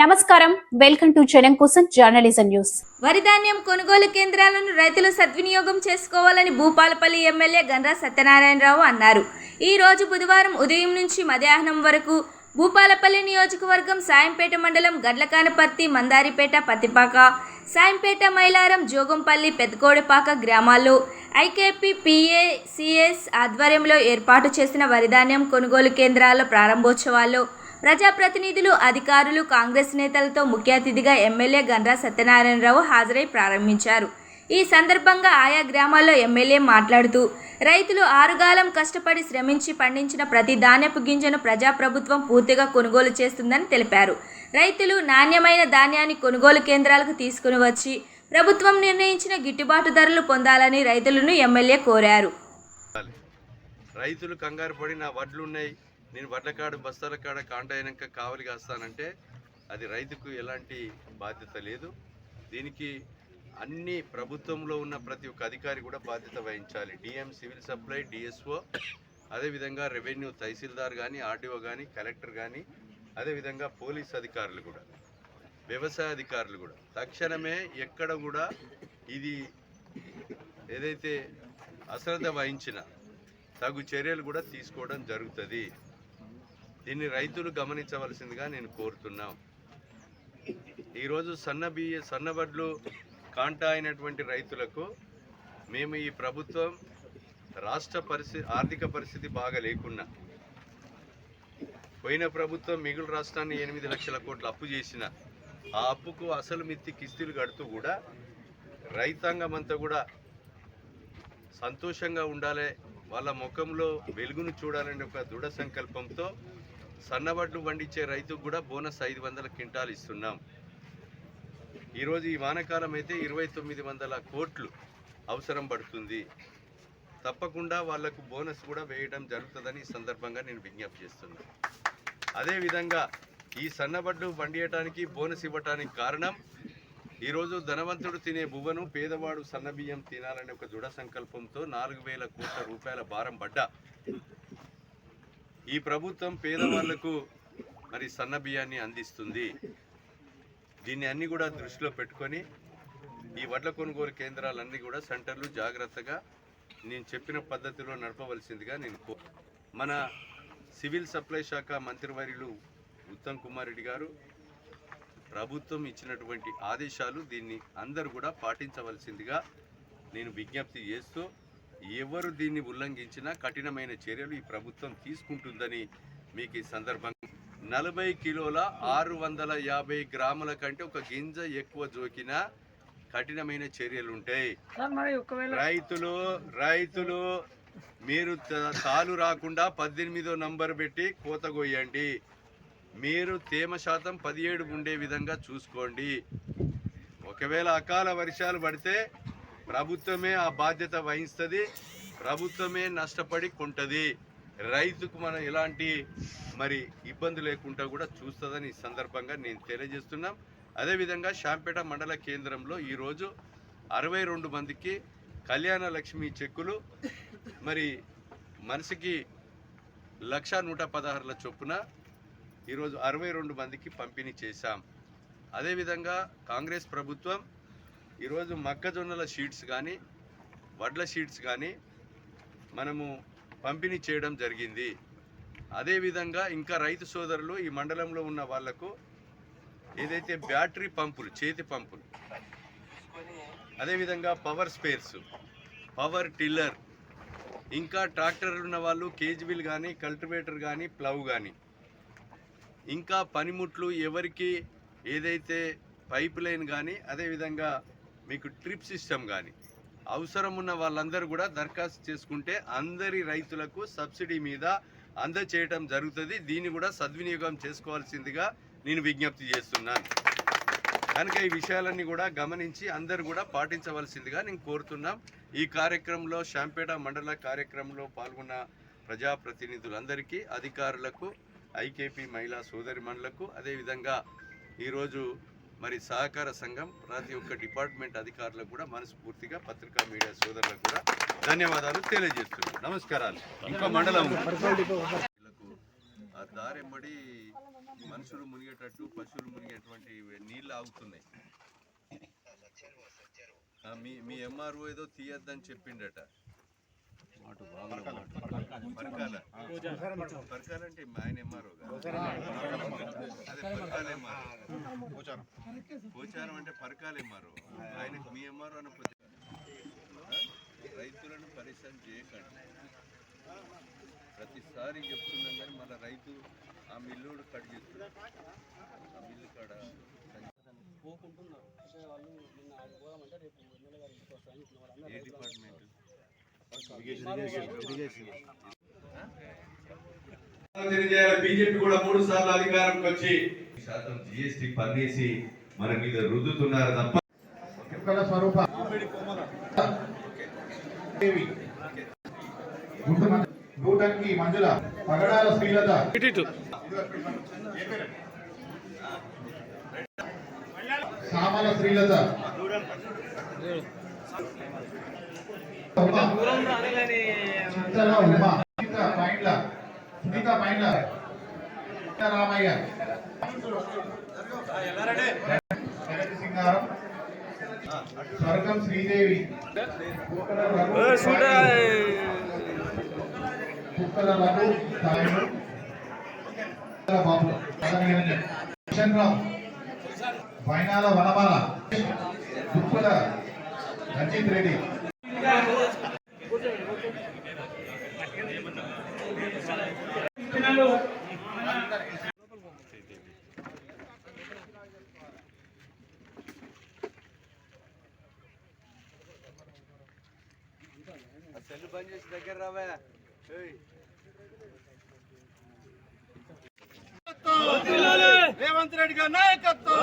నమస్కారం, welcome to జనం కోసం జర్నలిజం న్యూస్. వరి ధాన్యం కొనుగోలు కేంద్రాలను రైతులు సద్వినియోగం చేసుకోవాలని భూపాలపల్లి ఎమ్మెల్యే గండ్ర సత్యనారాయణరావు అన్నారు. ఈ రోజు బుధవారం ఉదయం నుంచి మధ్యాహ్నం వరకు భూపాలపల్లి నియోజకవర్గం సాయంపేట మండలం గడ్లకానపర్తి, మందారిపేట, పత్తిపాక, సాయంపేట, మైలారం, జోగంపల్లి, పెద్దకోడపాక గ్రామాల్లో ఐకేపీ PACS ఆధ్వర్యంలో ఏర్పాటు చేసిన వరిధాన్యం కొనుగోలు కేంద్రాల ప్రారంభోత్సవాల్లో ప్రజాప్రతినిధులు, అధికారులు, కాంగ్రెస్ నేతలతో ముఖ్య అతిథిగా ఎమ్మెల్యే గండ్ర సత్యనారాయణరావు హాజరై ప్రారంభించారు. ఈ సందర్భంగా ఆయా గ్రామాల్లో ఎమ్మెల్యే మాట్లాడుతూ రైతులు ఆరుగాలం కష్టపడి శ్రమించి పండించిన ప్రతి ధాన్యపు గింజను ప్రజాప్రభుత్వం పూర్తిగా కొనుగోలు చేస్తుందని తెలిపారు. రైతులు నాణ్యమైన ధాన్యాన్ని కొనుగోలు కేంద్రాలకు తీసుకుని వచ్చి ప్రభుత్వం నిర్ణయించిన గిట్టుబాటు ధరలు పొందాలని రైతులను ఎమ్మెల్యే కోరారు. రైతులు కంగారు పడి నా వడ్లు ఉన్నాయి, నేను వడ్ల కాడ బస్తాల కాడ కాంట అయినాక కావలి కాస్తానంటే అది రైతుకు ఎలాంటి బాధ్యత లేదు. దీనికి అన్ని ప్రభుత్వంలో ఉన్న ప్రతి ఒక్క అధికారి కూడా బాధ్యత వహించాలి. DM సివిల్ సప్లై, DSO, అదేవిధంగా రెవెన్యూ తహసీల్దార్ కానీ, RDO కానీ, కలెక్టర్ కానీ, అదేవిధంగా పోలీస్ అధికారులు కూడా, వ్యవసాయ అధికారులు కూడా తక్షణమే ఎక్కడ కూడా ఇది ఏదైతే అశ్రద్ధ వహించిన తగు చర్యలు కూడా తీసుకోవడం జరుగుతుంది. దీన్ని రైతులు గమనించవలసిందిగా నేను కోరుతున్నాం. ఈరోజు సన్నబడ్లు కాంటా అయినటువంటి రైతులకు మేము ఈ ప్రభుత్వం రాష్ట్ర ఆర్థిక పరిస్థితి బాగా లేకున్నా, పోయిన ప్రభుత్వం మిగులు రాష్ట్రాన్ని 8 లక్షల కోట్ల అప్పు చేసిన ఆ అప్పుకు అసలు మిత్తి కిస్తీలు కడుతూ కూడా రైతాంగం అంతా కూడా సంతోషంగా ఉండాలి, వాళ్ళ ముఖంలో వెలుగును చూడాలనే ఒక దృఢ సంకల్పంతో సన్నబడ్లు పండించే రైతుకు కూడా బోనస్ 500 క్వింటాలు ఇస్తున్నాం. ఈరోజు ఈ వానకాలం అయితే 2900 కోట్లు అవసరం పడుతుంది. తప్పకుండా వాళ్లకు బోనస్ కూడా వేయడం జరుగుతుందని ఈ సందర్భంగా నేను విజ్ఞప్తి చేస్తున్నాను. అదేవిధంగా ఈ సన్నబడ్లు పండియటానికి బోనస్ ఇవ్వటానికి కారణం ఈరోజు ధనవంతుడు తినే బువ్వను పేదవాడు సన్నబియ్యం తినాలనే ఒక దృఢ సంకల్పంతో 4000 కోట్ల రూపాయల భారం పడ్డా ఈ ప్రభుత్వం పేదవాళ్లకు మరి సన్నబియ్యాన్ని అందిస్తుంది. దీన్ని అన్ని కూడా దృష్టిలో పెట్టుకొని ఈ వడ్ల కొనుగోలు కేంద్రాలన్నీ కూడా సెంటర్లు జాగ్రత్తగా నేను చెప్పిన పద్ధతిలో నడపవలసిందిగా నేను మన సివిల్ సప్లై శాఖ మంత్రివర్యులు ఉత్తమ్ కుమార్ రెడ్డి గారు ప్రభుత్వం ఇచ్చినటువంటి ఆదేశాలు దీన్ని అందరూ కూడా పాటించవలసిందిగా నేను విజ్ఞప్తి చేస్తూ, ఎవరు దీన్ని ఉల్లంఘించినా కఠినమైన చర్యలు ఈ ప్రభుత్వం తీసుకుంటుందని మీకు ఈ సందర్భంగా 40 కిలోల 650 గ్రాముల కంటే ఒక గింజ ఎక్కువ జోకినా కఠినమైన చర్యలు ఉంటాయి. రైతులు మీరు తాలు రాకుండా 18వ నంబర్ పెట్టి కోత కొయ్యండి. మీరు తేమ శాతం 17 ఉండే విధంగా చూసుకోండి. ఒకవేళ అకాల వర్షాలు పడితే ప్రభుత్వమే ఆ బాధ్యత వహిస్తుంది, ప్రభుత్వమే నష్టపడి కొంటది. రైతుకు మనం ఎలాంటి మరి ఇబ్బంది లేకుండా కూడా చూస్తుందని ఈ సందర్భంగా నేను తెలియజేస్తున్నాం. అదేవిధంగా శాంపేట మండల కేంద్రంలో ఈరోజు 62 మందికి కళ్యాణ లక్ష్మి చెక్కులు మరి మనిషికి 1,116 చొప్పున ఈరోజు 62 మందికి పంపిణీ చేశాం. అదేవిధంగా కాంగ్రెస్ ప్రభుత్వం ఈరోజు మొక్కజొన్నల షీట్స్ కానీ, వడ్ల షీట్స్ కానీ మనము పంపిణీ చేయడం జరిగింది. అదేవిధంగా ఇంకా రైతు సోదరులు ఈ మండలంలో ఉన్న వాళ్లకు ఏదైతే బ్యాటరీ పంపులు, చేతి పంపులు, అదేవిధంగా పవర్ స్పేర్స్, పవర్ టిల్లర్, ఇంకా ట్రాక్టర్లు ఉన్న వాళ్ళు కేజీబీలు కానీ, కల్టివేటర్ కానీ, ప్లవ్ కానీ, ఇంకా పనిముట్లు ఎవరికి ఏదైతే పైప్ లైన్ కానీ, అదేవిధంగా మీకు ట్రిప్ సిస్టమ్ కానీ అవసరం ఉన్న వాళ్ళందరూ కూడా దరఖాస్తు చేసుకుంటే అందరి రైతులకు సబ్సిడీ మీద అందచేయడం జరుగుతుంది. దీన్ని కూడా సద్వినియోగం చేసుకోవాల్సిందిగా నేను విజ్ఞప్తి చేస్తున్నాను. కనుక ఈ విషయాలన్నీ కూడా గమనించి అందరూ కూడా పాటించవలసిందిగా నేను కోరుతున్నాం. ఈ కార్యక్రమంలో శాంపేట మండల కార్యక్రమంలో పాల్గొన్న ప్రజాప్రతినిధులందరికీ, అధికారులకు, ఐకేపీ మహిళా సోదరిమణులకు, అదేవిధంగా ఈరోజు మరి సహకార సంఘం ప్రతి ఒక్క డిపార్ట్మెంట్ అధికారులకు కూడా మనస్ఫూర్తిగా పత్రికా మీడియా సోదరులకు కూడా ధన్యవాదాలు తెలియజేస్తున్నాను. నమస్కారాలు. ఇంకా మండలం ఆ దారెంబడి మనుషులు మునిగేటట్టు పశువులు మునిగేటువంటి నీళ్ళు ఆగుతున్నాయి. మీ ఎంఆర్ఓ ఏదో తీయద్దని చెప్పిండట. పరకాలంటే ఆయన ఎంఆర్ఓ అదే పరకాల ఎంఆర్ఓ, పోచారం అంటే పరకాల ఎంఆర్ఓ. ఆయనకు మీ ఎంఆర్ఓ అనకపోతే రైతులను పరిశ్రమ చేయకండి. ప్రతిసారి చెప్తున్నాం కానీ మళ్ళీ రైతు ఆ మిల్లుడు కట్ చేస్తున్నాడు. ఆ మిల్లు కాడ ఏ డిపార్ట్మెంట్ బీజేపీ కూడా 3 సార్లు అధికారంకి వచ్చి శాతం జిఎస్టీ పన్నేసి మన మీద రుద్దుతున్నారు తప్ప స్వరూప నూటంకి మంజుల పగడాల శ్రీలత సామల శ్రీలత చింతల ఉమా సునీత మైండ్ల రామయ్య సింగారం స్వర్గం శ్రీదేవి కుక్కల రఘు సాయుడు బాబు కిషన్ రావు వైనాల వనమాల దుప్పల రంజిత్ రెడ్డి సెల్ బంద్ చేసి దగ్గర రావా. రేవంత్ రెడ్డి గారి నాయకత్వం.